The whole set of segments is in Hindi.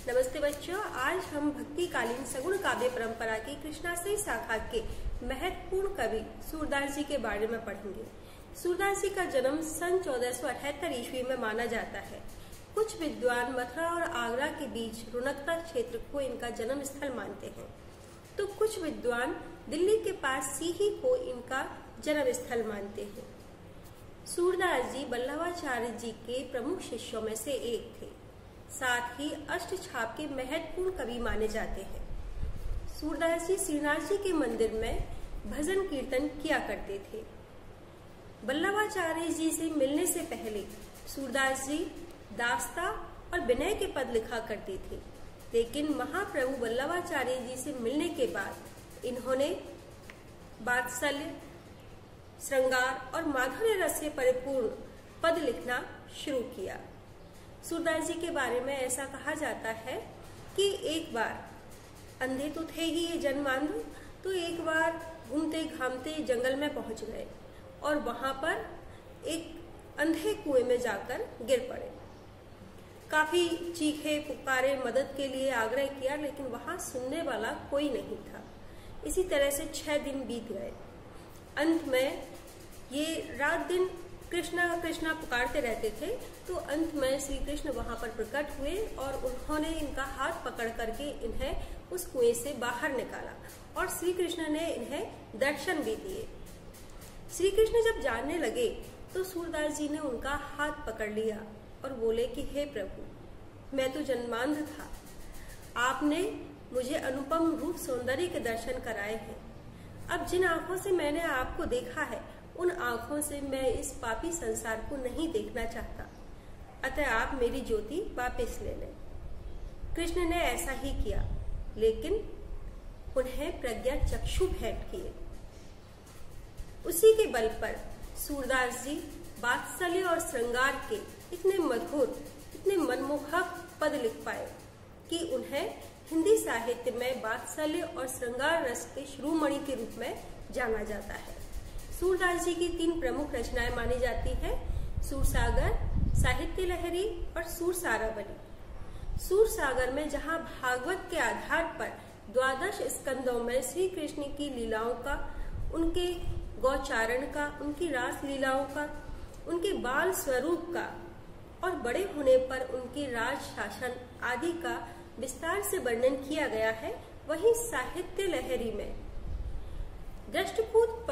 नमस्ते बच्चों, आज हम भक्तिकालीन सगुण काव्य परंपरा की कृष्णाश्रयी शाखा के महत्वपूर्ण कवि सूरदास जी के बारे में पढ़ेंगे। सूरदास जी का जन्म सन 1478 ईस्वी में माना जाता है। कुछ विद्वान मथुरा और आगरा के बीच रुणकता क्षेत्र को इनका जन्म स्थल मानते हैं, तो कुछ विद्वान दिल्ली के पास सीही को इनका जन्म स्थल मानते हैं। सूरदास जी वल्लभाचार्य जी के प्रमुख शिष्यों में से एक थे। साथ ही अष्टछाप के महत्वपूर्ण कवि माने जाते हैं। सूरदास जी श्रीनाथ जी के मंदिर में भजन कीर्तन किया करते थे। वल्लभाचार्य जी से मिलने से पहले सूरदास जी दास्ता और विनय के पद लिखा करते थे, लेकिन महाप्रभु वल्लभाचार्य जी से मिलने के बाद इन्होंने वात्सल्य, श्रृंगार और माधुर्य रस से परिपूर्ण पद लिखना शुरू किया। सूरदास जी के बारे में ऐसा कहा जाता है कि एक बार अंधे तो थे ही ये जन्मांध, तो एक बार घूमते घामते जंगल में पहुंच गए और वहां पर एक अंधे कुएं में जाकर गिर पड़े। काफी चीखे पुकारे, मदद के लिए आग्रह किया, लेकिन वहां सुनने वाला कोई नहीं था। इसी तरह से 6 दिन बीत गए। अंत में ये रात दिन कृष्णा कृष्णा पुकारते रहते थे, तो अंत में श्री कृष्ण वहां पर प्रकट हुए और उन्होंने इनका हाथ पकड़ करके इन्हें उस कुएं से बाहर निकाला और श्री कृष्ण ने इन्हें दर्शन भी दिए। श्री कृष्ण जब जानने लगे तो सूरदास जी ने उनका हाथ पकड़ लिया और बोले कि हे प्रभु, मैं तो जन्मांध था, आपने मुझे अनुपम रूप सौंदर्य के दर्शन कराए हैं। अब जिन आंखों से मैंने आपको देखा है, उन आंखों से मैं इस पापी संसार को नहीं देखना चाहता, अतः आप मेरी ज्योति वापस ले लें। कृष्ण ने ऐसा ही किया, लेकिन उन्हें प्रज्ञा चक्षु भेंट किए। उसी के बल पर सूरदास जी वात्सल्य और श्रृंगार के इतने मधुर, इतने मनमोहक पद लिख पाए कि उन्हें हिंदी साहित्य में वात्सल्य और श्रृंगार रस के शिरोमणि के रूप में जाना जाता है। सूरदास जी की 3 प्रमुख रचनाएं मानी जाती हैं: सूरसागर, साहित्य लहरी और सूरसारावली। सूरसागर में जहां भागवत के आधार पर 12 स्कंदों में श्री कृष्ण की लीलाओं का, उनके गौचारण का, उनकी रास लीलाओं का, उनके बाल स्वरूप का और बड़े होने पर उनके राज शासन आदि का विस्तार से वर्णन किया गया है, वहीं साहित्य लहरी में दृष्टभूत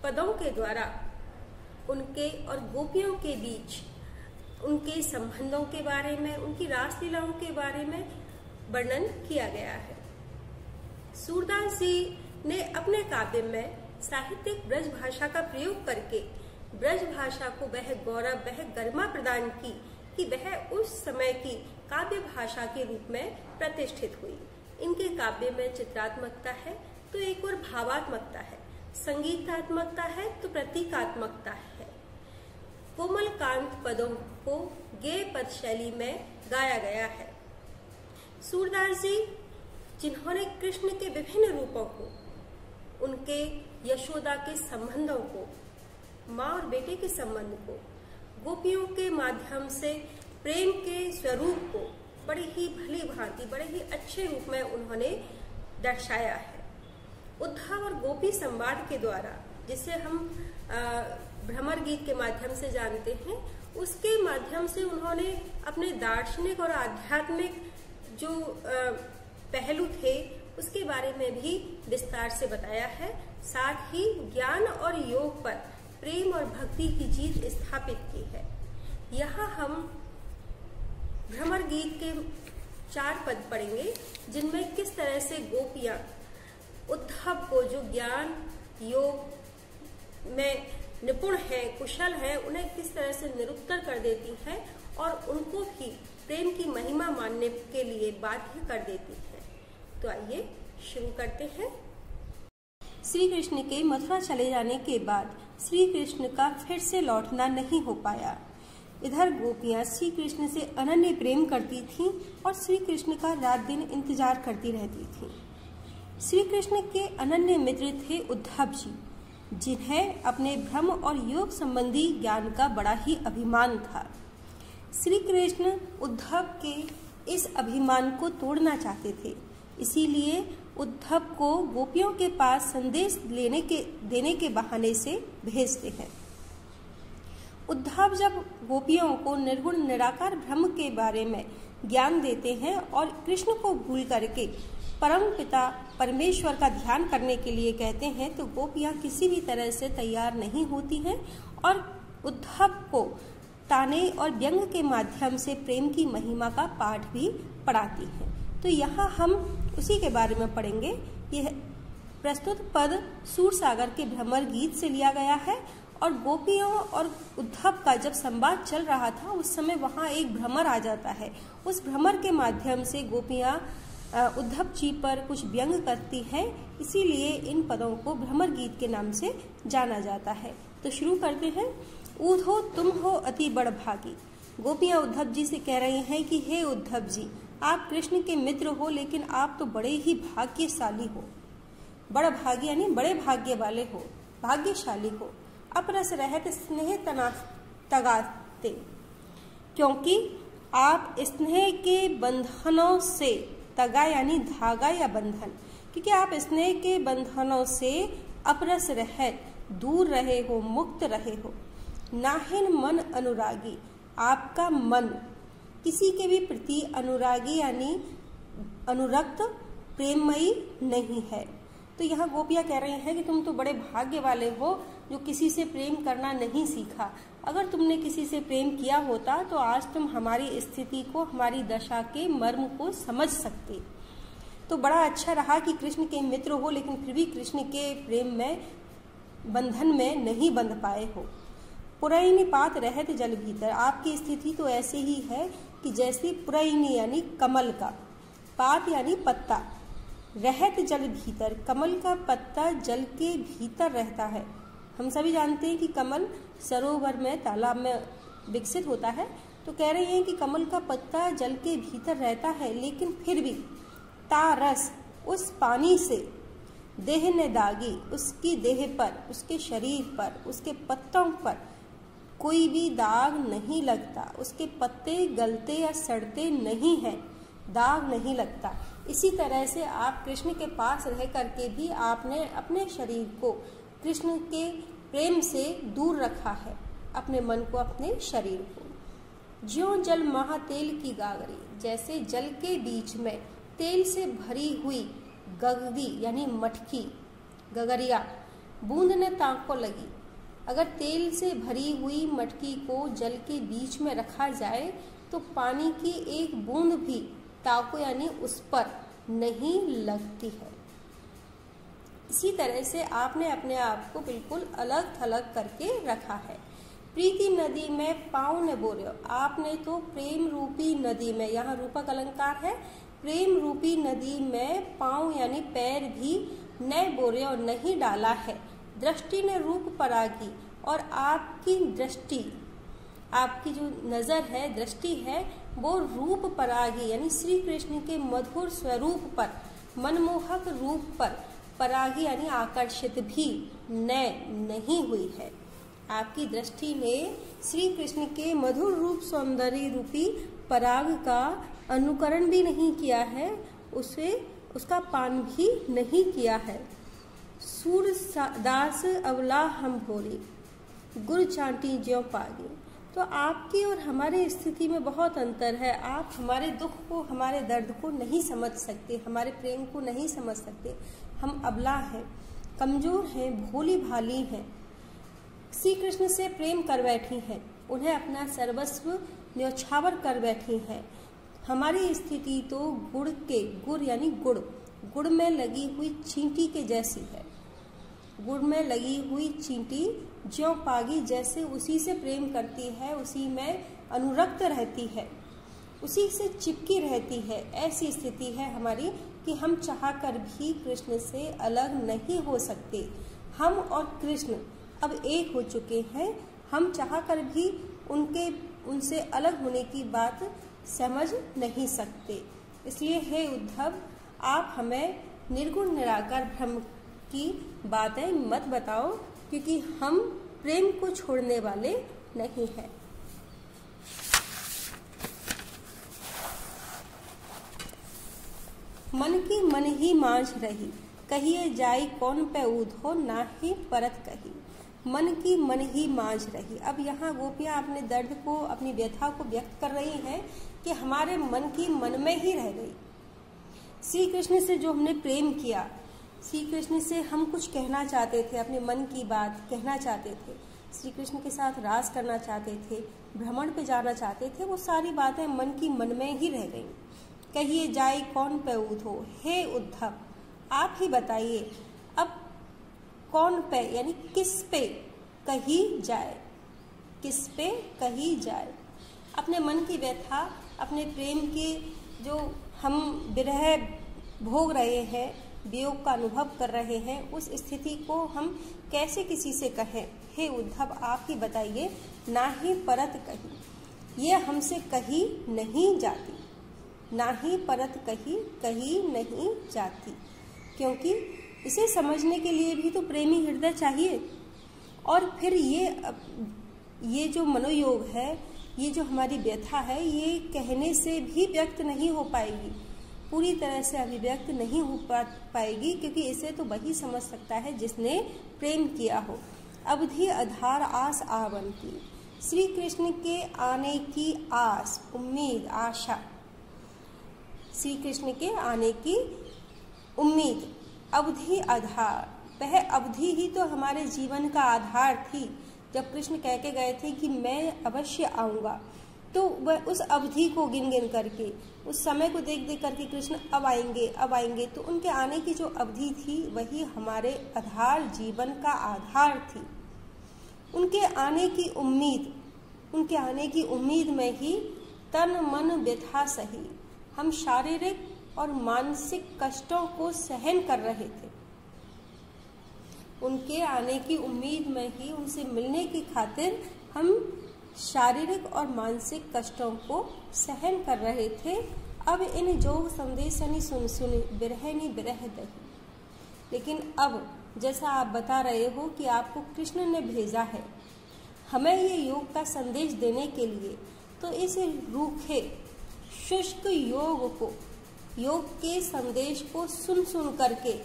पदों के द्वारा उनके और गोपियों के बीच उनके संबंधों के बारे में, उनकी रासलीलाओं के बारे में वर्णन किया गया है। सूरदास जी ने अपने काव्य में साहित्यिक ब्रज भाषा का प्रयोग करके ब्रज भाषा को वह गौरव, वह गरिमा प्रदान की कि वह उस समय की काव्य भाषा के रूप में प्रतिष्ठित हुई। इनके काव्य में चित्रात्मकता है तो एक और भावात्मकता है, संगीतात्मकता है तो प्रतीकात्मकता है। कोमल कांत पदों को गेय पद शैली में गाया गया है। सूरदास जी, जिन्होंने कृष्ण के विभिन्न रूपों को, उनके यशोदा के संबंधों को, माँ और बेटे के संबंध को, गोपियों के माध्यम से प्रेम के स्वरूप को बड़ी ही भली भांति, बड़े ही अच्छे रूप में उन्होंने दर्शाया है। उद्धव और गोपी संवाद के द्वारा, जिसे हम भ्रमर गीत के माध्यम से जानते हैं, उसके माध्यम से उन्होंने अपने दार्शनिक और आध्यात्मिक जो पहलू थे उसके बारे में भी विस्तार से बताया है। साथ ही ज्ञान और योग पर प्रेम और भक्ति की जीत स्थापित की है। यहाँ हम भ्रमर गीत के 4 पद पढ़ेंगे, जिनमें किस तरह से गोपियां उद्धव को, जो ज्ञान योग में निपुण है, कुशल है, उन्हें किस तरह से निरुत्तर कर देती हैं और उनको भी प्रेम की महिमा मानने के लिए बाध्य कर देती हैं। तो आइए शुरू करते हैं। श्री कृष्ण के मथुरा चले जाने के बाद श्री कृष्ण का फिर से लौटना नहीं हो पाया। इधर गोपियां श्री कृष्ण से अनन्य प्रेम करती थीं और श्री कृष्ण का रात दिन इंतजार करती रहती थीं। श्री कृष्ण के अनन्य मित्र थे उद्धव जी, जिन्हें अपने भ्रम और योग संबंधी ज्ञान का बड़ा ही अभिमान था। श्री कृष्ण उद्धव के इस अभिमान को तोड़ना चाहते थे। इसीलिए उद्धव को गोपियों के पास संदेश देने के बहाने से भेजते हैं। उद्धव जब गोपियों को निर्गुण निराकार ब्रह्म के बारे में ज्ञान देते हैं और कृष्ण को भूल करके परम पिता परमेश्वर का ध्यान करने के लिए कहते हैं, तो गोपियां किसी भी तरह से तैयार नहीं होती हैं और उद्धव को ताने और व्यंग के माध्यम से प्रेम की महिमा का पाठ भी पढ़ाती हैं। तो यहाँ हम उसी के बारे में पढ़ेंगे। यह प्रस्तुत पद सूरसागर के भ्रमर गीत से लिया गया है और गोपियों और उद्धव का जब संवाद चल रहा था उस समय वहाँ एक भ्रमर आ जाता है। उस भ्रमर के माध्यम से गोपियाँ उद्धव जी पर कुछ व्यंग करती हैं, इसीलिए इन पदों को भ्रमर गीत के नाम से जाना जाता है। तो शुरू करते हैं। ऊधो तुम हो अति बड़ भागी। गोपियाँ उद्धव जी से कह रही हैं कि हे उद्धव जी, आप कृष्ण के मित्र हो, लेकिन आप तो बड़े ही भाग्यशाली हो। बड़ भागी यानी बड़े भाग्य वाले हो, भाग्यशाली हो। अपरस रहत स्नेह तगाते, क्योंकि आप स्नेह के बंधनों से, तगा यानी धागा या बंधन, क्योंकि आप स्नेह के बंधनों से अपरस रहत दूर रहे हो, मुक्त रहे हो। नाहिन मन अनुरागी, आपका मन किसी के भी प्रति अनुरागी यानी अनुरक्त प्रेममयी नहीं है। तो यहाँ गोपियाँ कह रही हैं कि तुम तो बड़े भाग्य वाले हो जो किसी से प्रेम करना नहीं सीखा। अगर तुमने किसी से प्रेम किया होता तो आज तुम हमारी स्थिति को, हमारी दशा के मर्म को समझ सकते। तो बड़ा अच्छा रहा कि कृष्ण के मित्र हो, लेकिन फिर भी कृष्ण के प्रेम में, बंधन में नहीं बंध पाए हो। पुरैनी पात रहत जल भीतर, आपकी स्थिति तो ऐसे ही है कि जैसे पुरैनी यानी कमल का, पात यानी पत्ता, रहत जल भीतर, कमल का पत्ता जल के भीतर रहता है। हम सभी जानते हैं कि कमल सरोवर में, तालाब में विकसित होता है। तो कह रहे हैं कि कमल का पत्ता जल के भीतर रहता है, लेकिन फिर भी तारस, उस पानी से देह ने दागी, उसकी देह पर, उसके शरीर पर, उसके पत्तों पर कोई भी दाग नहीं लगता। उसके पत्ते गलते या सड़ते नहीं हैं, दाग नहीं लगता। इसी तरह से आप कृष्ण के पास रह करके भी आपने अपने शरीर को कृष्ण के प्रेम से दूर रखा है, अपने मन को, अपने शरीर को। ज्यों जल महा तेल की गागरी, जैसे जल के बीच में तेल से भरी हुई गगरी यानी मटकी, गगरिया, बूंद ने ताक को लगी। अगर तेल से भरी हुई मटकी को जल के बीच में रखा जाए तो पानी की एक बूंद भी ताको यानी उस पर नहीं लगती है। इसी तरह से आपने अपने आप को बिल्कुल अलग थलग करके रखा है। प्रीति नदी में पाँव ने बोरियो, आपने तो प्रेम रूपी नदी में, यहाँ रूपक अलंकार है, प्रेम रूपी नदी में पाँव यानी पैर भी न बोरियो नहीं डाला है। दृष्टि ने रूप परागी, और आपकी दृष्टि, आपकी जो नजर है, दृष्टि है, वो रूप परागी यानी श्री कृष्ण के मधुर स्वरूप पर, मनमोहक रूप पर, परागी यानी आकर्षित भी नहीं हुई है। आपकी दृष्टि ने श्री कृष्ण के मधुर रूप सौंदर्य रूपी पराग का अनुकरण भी नहीं किया है, उसका पान भी नहीं किया है। सूरदास अवला हम भोरी, गुर चांटी ज्यों पागी। तो आपकी और हमारी स्थिति में बहुत अंतर है। आप हमारे दुख को, हमारे दर्द को नहीं समझ सकते, हमारे प्रेम को नहीं समझ सकते। हम अबला हैं, कमजोर हैं, भोली भाली हैं, श्री कृष्ण से प्रेम कर बैठी हैं, उन्हें अपना सर्वस्व न्यौछावर कर बैठी हैं। हमारी स्थिति तो गुड़ यानी गुड़ में लगी हुई चींटी के जैसी है। गुड़ में लगी हुई चींटी ज्यों पागी, जैसे उसी से प्रेम करती है, उसी में अनुरक्त रहती है, उसी से चिपकी रहती है। ऐसी स्थिति है हमारी कि हम चाहकर भी कृष्ण से अलग नहीं हो सकते। हम और कृष्ण अब एक हो चुके हैं, हम चाहकर भी उनसे अलग होने की बात समझ नहीं सकते। इसलिए हे उद्धव, आप हमें निर्गुण निराकार ब्रह्म की बातें मत बताओ, क्योंकि हम प्रेम को छोड़ने वाले नहीं हैं। मन की मन ही मांझ रही, कहिए जाई कौन पे ऊधो, ना ही परत कही। मन की मन ही मांझ रही। अब यहाँ गोपियाँ अपने दर्द को, अपनी व्यथा को व्यक्त कर रही हैं कि हमारे मन की मन में ही रह गई। श्री कृष्ण से जो हमने प्रेम किया, श्री कृष्ण से हम कुछ कहना चाहते थे, अपने मन की बात कहना चाहते थे, श्री कृष्ण के साथ रास करना चाहते थे, भ्रमण पे जाना चाहते थे, वो सारी बातें मन की मन में ही रह गईं। कहिए जाए कौन पे ऊधो, हे उद्धव आप ही बताइए अब कौन पे यानी किस पे कही जाए, किस पे कही जाए। अपने मन की व्यथा, अपने प्रेम के जो हम विरह भोग रहे हैं, वियोग का अनुभव कर रहे हैं, उस स्थिति को हम कैसे किसी से कहें। हे उद्धव आप ही बताइए, ना ही परत कही, ये हमसे कही नहीं जाती, ना ही परत कही नहीं जाती। क्योंकि इसे समझने के लिए भी तो प्रेमी हृदय चाहिए। और फिर ये जो मनोयोग है, ये जो हमारी व्यथा है, ये कहने से भी व्यक्त नहीं हो पाएगी, पूरी तरह से अभिव्यक्त नहीं हो पाएगी, क्योंकि इसे तो वही समझ सकता है जिसने प्रेम किया हो। अवधि आधार आस आवंती, श्री कृष्ण के आने की आस, उम्मीद, आशा, श्री कृष्ण के आने की उम्मीद। अवधि आधार, वह अवधि ही तो हमारे जीवन का आधार थी। जब कृष्ण कह के गए थे कि मैं अवश्य आऊँगा, तो वह उस अवधि को गिन गिन करके, उस समय को देख देख करके कृष्ण अब आएंगे, तो उनके आने की जो अवधि थी वही हमारे आधार, जीवन का आधार थी। उनके आने की उम्मीद, उनके आने की उम्मीद में ही तन मन व्यथा सही, हम शारीरिक और मानसिक कष्टों को सहन कर रहे थे। उनके आने की उम्मीद में ही, उनसे मिलने की खातिर हम शारीरिक और मानसिक कष्टों को सहन कर रहे थे। अब इन जोग संदेशनी सुन सुनी, बिरहनी बिरह दही। लेकिन अब जैसा आप बता रहे हो कि आपको कृष्ण ने भेजा है हमें ये योग का संदेश देने के लिए, तो इस रूखे शुष्क योग को, योग के संदेश को सुन सुन करके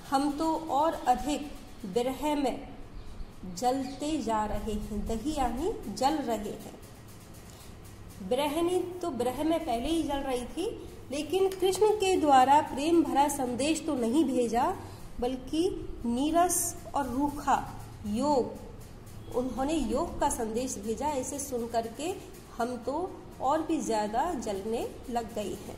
हम तो और अधिक विरह में जलते जा रहे हैं। दही यानी जल रहे हैं। बिरहनी तो विरह में पहले ही जल रही थी, लेकिन कृष्ण के द्वारा प्रेम भरा संदेश तो नहीं भेजा, बल्कि नीरस और रूखा योग, उन्होंने योग का संदेश भेजा। इसे सुन करके हम तो और भी ज्यादा जलने लग गई हैं।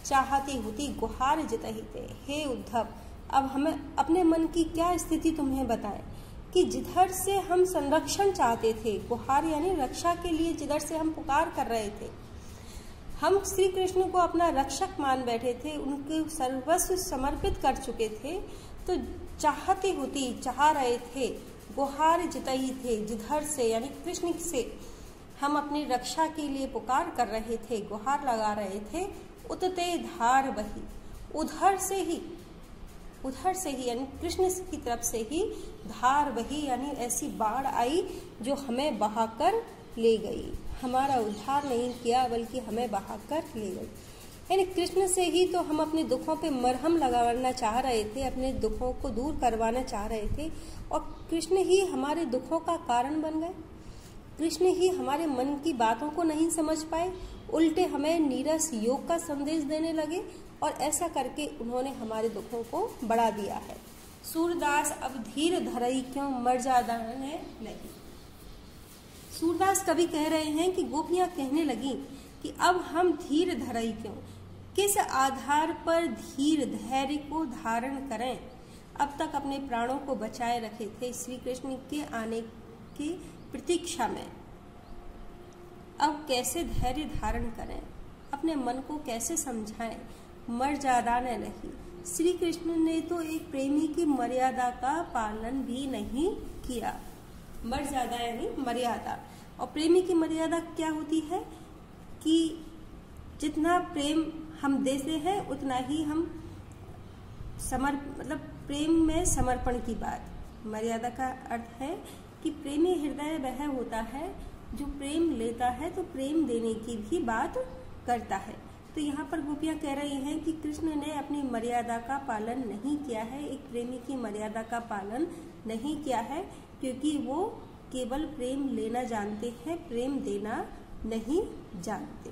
चाहती होती गुहार जितही थे, हे उद्धव अब हमें अपने मन की क्या स्थिति तुम्हें बताएं कि जिधर से हम संरक्षण चाहते थे, गुहार यानी रक्षा के लिए जिधर से हम पुकार कर रहे थे, हम श्री कृष्ण को अपना रक्षक मान बैठे थे, उनके सर्वस्व समर्पित कर चुके थे, तो चाहती होती चाह रहे थे, गुहार जितही थे, जिधर से यानी कृष्ण से हम अपनी रक्षा के लिए पुकार कर रहे थे, गुहार लगा रहे थे। उतते धार बही, उधर से ही यानी कृष्ण की तरफ से ही धार बही यानी ऐसी बाढ़ आई जो हमें बहाकर ले गई। हमारा उद्धार नहीं किया बल्कि हमें बहाकर ले गई। यानी कृष्ण से ही तो हम अपने दुखों पे मरहम लगाना चाह रहे थे, अपने दुखों को दूर करवाना चाह रहे थे, और कृष्ण ही हमारे दुखों का कारण बन गए। कृष्ण ही हमारे मन की बातों को नहीं समझ पाए, उल्टे हमें नीरस योग का संदेश देने लगे, और ऐसा करके उन्होंने हमारे दुखों को बढ़ा दिया है। सूरदास अब धीर धरई क्यों मर्यादा ने लगी। सूरदास कवि कह रहे हैं कि गोपियां कहने लगी कि अब हम धीर धरई क्यों, किस आधार पर धीर धैर्य को धारण करें। अब तक अपने प्राणों को बचाए रखे थे श्री कृष्ण के आने की प्रतीक्षा में, अब कैसे धैर्य धारण करें, अपने मन को कैसे समझाएं। मर्यादा ने नहीं, श्री कृष्ण ने तो एक प्रेमी की मर्यादा का पालन भी नहीं किया। मर्यादा यानी मर्यादा, और प्रेमी की मर्यादा क्या होती है कि जितना प्रेम हम देते हैं उतना ही हम मतलब प्रेम में समर्पण की बात। मर्यादा का अर्थ है कि प्रेमी हृदय वह होता है जो प्रेम लेता है तो प्रेम देने की भी बात करता है। तो यहाँ पर गोपियाँ कह रही हैं कि कृष्ण ने अपनी मर्यादा का पालन नहीं किया है, एक प्रेमी की मर्यादा का पालन नहीं किया है, क्योंकि वो केवल प्रेम लेना जानते हैं, प्रेम देना नहीं जानते।